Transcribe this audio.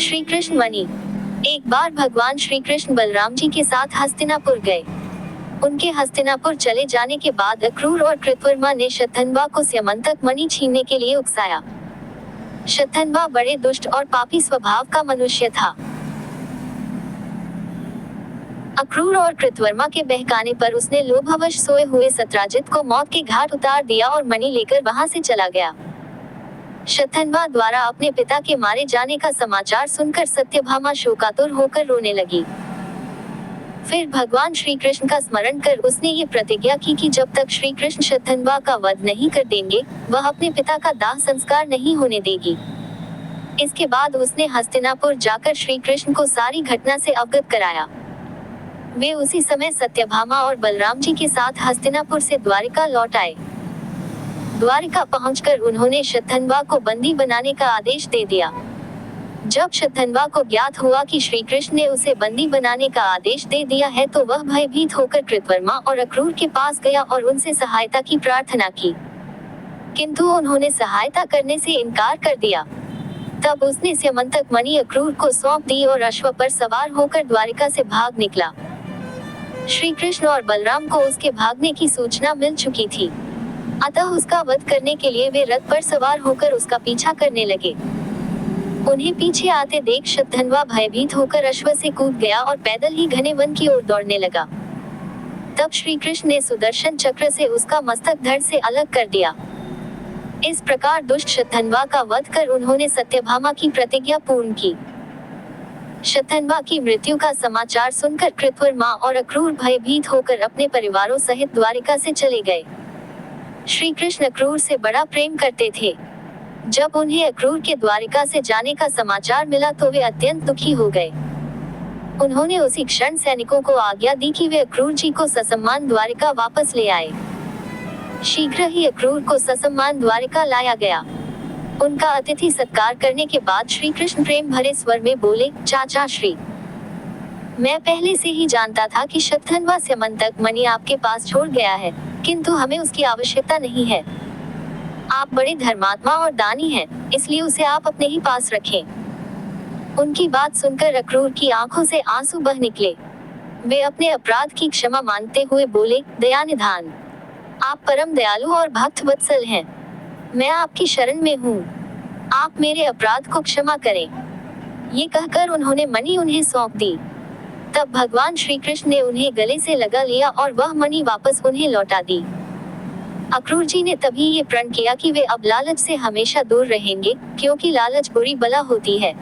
श्री कृष्ण मणि। एक बार भगवान श्री कृष्ण बलराम जी के साथ हस्तिनापुर गए। उनके हस्तिनापुर चले जाने के बाद अक्रूर और कृतवर्मा ने शतधन्वा को स्यमंतक मणि छीनने के लिए उकसाया। शतधन्वा बड़े दुष्ट और पापी स्वभाव का मनुष्य था। अक्रूर और कृतवर्मा के बहकाने पर उसने लोभवश सोए हुए सत्राजित को मौत के घाट उतार दिया और मणि लेकर वहां से चला गया। शतधन्वा द्वारा अपने पिता के मारे जाने का समाचार सुनकर सत्यभामा शोकातुर होकर रोने लगी। फिर भगवान श्री कृष्ण का स्मरण कर उसने ये प्रतिज्ञा की कि जब तक श्री कृष्ण शतधन्वा का वध नहीं कर देंगे, वह अपने पिता का दाह संस्कार नहीं होने देगी। इसके बाद उसने हस्तिनापुर जाकर श्री कृष्ण को सारी घटना से अवगत कराया। वे उसी समय सत्यभामा और बलराम जी के साथ हस्तिनापुर से द्वारिका लौट आए। द्वारिका पहुंचकर उन्होंने शतधन्वा को बंदी बनाने का आदेश दे दिया। जब शतधन्वा को ज्ञात हुआ कि श्री कृष्ण ने उसे बंदी बनाने का आदेश दे दिया है, तो वह भयभीत होकर कृतवर्मा और अक्रूर के पास गया और उनसे सहायता की प्रार्थना की, किंतु उन्होंने सहायता करने से इनकार कर दिया। तब उसने स्यमंतक मणि अक्रूर को सौंप दी और अश्व पर सवार होकर द्वारिका से भाग निकला। श्री कृष्ण और बलराम को उसके भागने की सूचना मिल चुकी थी, अतः उसका वध करने के लिए वे रथ पर सवार होकर उसका पीछा करने लगे। उन्हें पीछे आते देख शतधन्वा भयभीत होकर अश्व से कूद गया और पैदल ही घने वन की ओर दौड़ने लगा। तब श्री कृष्ण ने सुदर्शन चक्र से उसका मस्तक धड़ से अलग कर दिया। इस प्रकार दुष्ट शतधन्वा का वध कर उन्होंने सत्यभामा की प्रतिज्ञा पूर्ण की। शतधन्वा की मृत्यु का समाचार सुनकर कृतवर्मा और अक्रूर भयभीत होकर अपने परिवारों सहित द्वारिका से चले गए। श्री कृष्ण अक्रूर से बड़ा प्रेम करते थे। जब उन्हें अक्रूर के द्वारिका से जाने का समाचार मिला तो वे अत्यंत दुखी हो गए। उन्होंने उसी क्षण सैनिकों को आज्ञा दी कि वे अक्रूर जी को ससम्मान द्वारिका वापस ले आए। शीघ्र ही अक्रूर को ससम्मान द्वारिका लाया गया। उनका अतिथि सत्कार करने के बाद श्री कृष्ण प्रेम भरे स्वर में बोले, चाचा श्री, मैं पहले से ही जानता था कि शतधन्वा स्यमंतक मणि आपके पास छोड़ गया है, किंतु हमें उसकी आवश्यकता नहीं है। आप बड़े धर्मात्मा और दानी हैं, इसलिए उसे आप अपने ही पास रखें। उनकी बात सुनकर अक्रूर की आंखों से आंसू बह निकले। वे अपने अपराध की क्षमा मांगते हुए बोले, दयानिधान, आप परम दयालु और भक्त वत्सल हैं। मैं आपकी शरण में हूँ, आप मेरे अपराध को क्षमा करें। ये कहकर उन्होंने मणि उन्हें सौंप दी। तब भगवान श्री कृष्ण ने उन्हें गले से लगा लिया और वह मणि वापस उन्हें लौटा दी। अक्रूर जी ने तभी ये प्रण किया कि वे अब लालच से हमेशा दूर रहेंगे, क्योंकि लालच बुरी बला होती है।